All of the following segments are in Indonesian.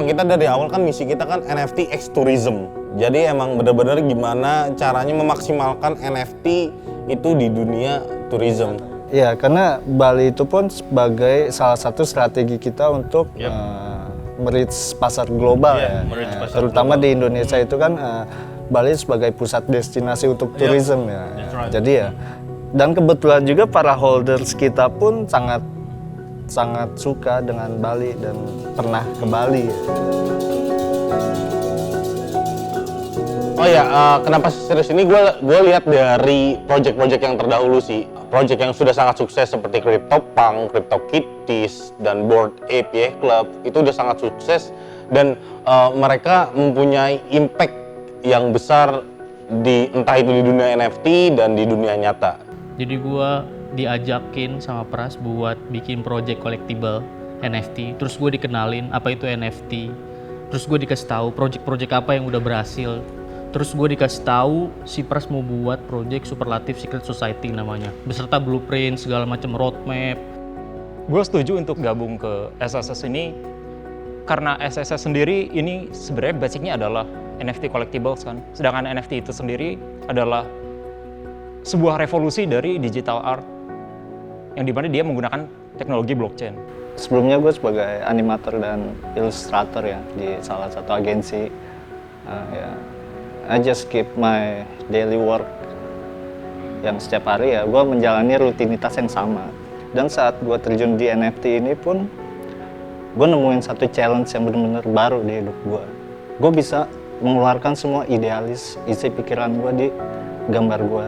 kita dari awal kan misi kita kan NFT X Tourism. Jadi emang bener-bener gimana caranya memaksimalkan NFT itu di dunia tourism. Iya, karena Bali itu pun sebagai salah satu strategi kita untuk merits pasar global terutama global. Di Indonesia itu kan Bali sebagai pusat destinasi untuk tourism ya. Right. Jadi ya, dan kebetulan juga para holders kita pun sangat suka dengan Bali dan pernah ke Bali. Oh ya, kenapa serius ini gue lihat dari project-project yang terdahulu sih. Project yang sudah sangat sukses seperti CryptoPunk, CryptoKitties, dan Bored Ape ya Club itu udah sangat sukses dan mereka mempunyai impact yang besar di entah itu di dunia NFT dan di dunia nyata. Jadi gue diajakin sama Pras buat bikin project collectible NFT, terus gue dikenalin apa itu NFT, terus gue dikasih tahu project-project apa yang udah berhasil. Terus gue dikasih tahu si Pras mau buat project Superlative Secret Society namanya, beserta blueprint segala macam roadmap. Gue setuju untuk gabung ke SSS ini karena SSS sendiri ini sebenarnya basicnya adalah NFT collectibles kan, sedangkan NFT itu sendiri adalah sebuah revolusi dari digital art yang dimana dia menggunakan teknologi blockchain. Sebelumnya gue sebagai animator dan ilustrator ya di salah satu agensi. I just keep my daily work yang setiap hari ya gue menjalani rutinitas yang sama. Dan saat gue terjun di NFT ini pun gue nemuin satu challenge yang benar-benar baru di hidup gue. Gue bisa mengeluarkan semua idealis isi pikiran gue di gambar gue.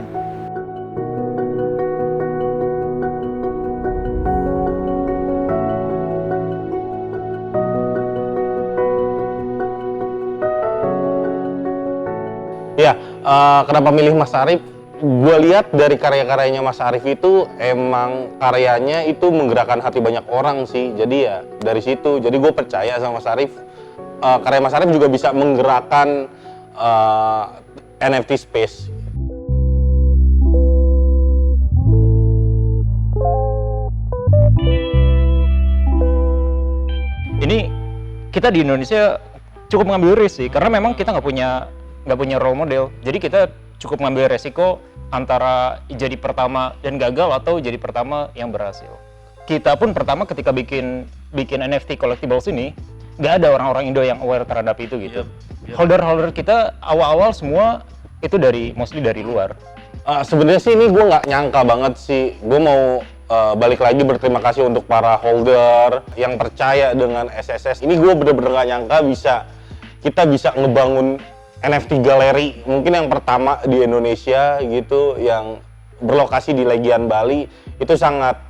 Ya, kenapa milih Mas Arif? Gue lihat dari karya-karyanya Mas Arif itu emang karyanya itu menggerakkan hati banyak orang sih. Jadi ya dari situ, jadi gue percaya sama Mas Arif. Karya Mas Arif juga bisa menggerakkan NFT space. Ini kita di Indonesia cukup mengambil risk sih, karena memang kita nggak punya role model. Jadi kita cukup mengambil resiko antara jadi pertama dan gagal atau jadi pertama yang berhasil. Kita pun pertama ketika bikin NFT collectibles ini, nggak ada orang-orang Indo yang aware terhadap itu gitu. Holder-holder kita awal-awal semua itu mostly dari luar. Sebenarnya sih ini gue nggak nyangka banget sih. Gue mau balik lagi berterima kasih untuk para holder yang percaya dengan SSS. Ini gue bener-bener nggak nyangka kita bisa ngebangun NFT galeri mungkin yang pertama di Indonesia gitu, yang berlokasi di Legian Bali. Itu sangat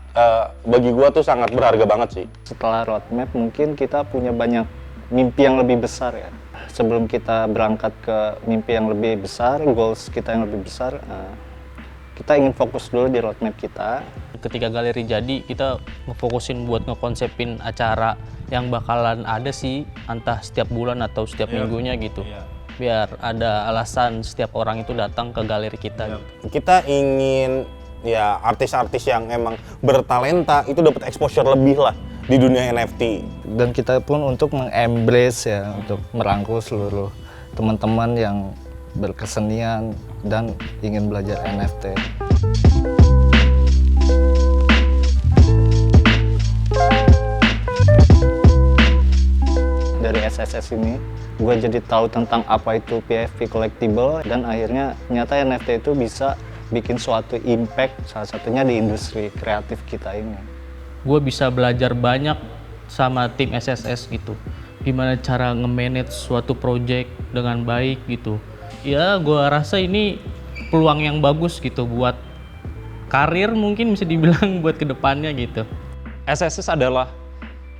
bagi gua tuh sangat berharga banget sih. Setelah roadmap mungkin kita punya banyak mimpi yang lebih besar ya. Sebelum kita berangkat ke mimpi yang lebih besar, goals kita yang lebih besar, kita ingin fokus dulu di roadmap kita. Ketika galeri jadi, kita ngefokusin buat ngekonsepin acara yang bakalan ada sih, entah setiap bulan atau setiap minggunya gitu. Biar ada alasan setiap orang itu datang ke galeri kita. Kita ingin ya artis-artis yang emang bertalenta itu dapat exposure lebih lah di dunia NFT. Dan kita pun untuk mengembrace ya, untuk merangkul seluruh teman-teman yang berkesenian dan ingin belajar NFT. Dari SSS ini, gue jadi tahu tentang apa itu PFP collectible dan akhirnya nyata NFT itu bisa bikin suatu impact, salah satunya di industri kreatif kita ini. Gue bisa belajar banyak sama tim SSS gitu, gimana cara nge-manage suatu project dengan baik gitu. Ya gue rasa ini peluang yang bagus gitu buat karir, mungkin bisa dibilang buat kedepannya gitu. SSS adalah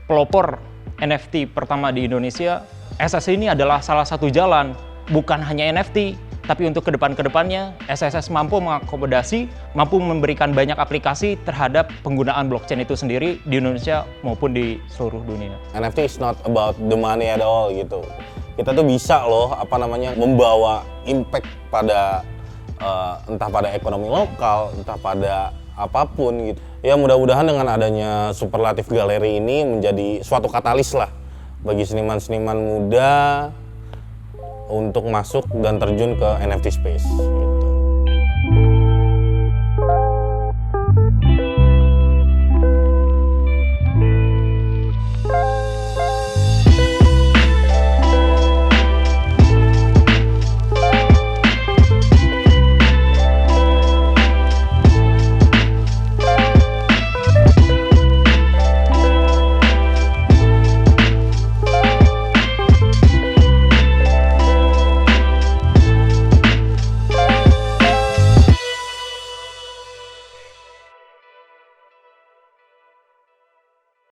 pelopor NFT pertama di Indonesia. SSS ini adalah salah satu jalan, bukan hanya NFT, tapi untuk kedepannya SSS mampu mengakomodasi, mampu memberikan banyak aplikasi terhadap penggunaan blockchain itu sendiri di Indonesia maupun di seluruh dunia. NFT is not about the money at all gitu. Kita tuh bisa loh membawa impact pada entah pada ekonomi lokal, entah pada apapun gitu. Ya mudah-mudahan dengan adanya Superlative Gallery ini menjadi suatu katalis lah bagi seniman-seniman muda untuk masuk dan terjun ke NFT space.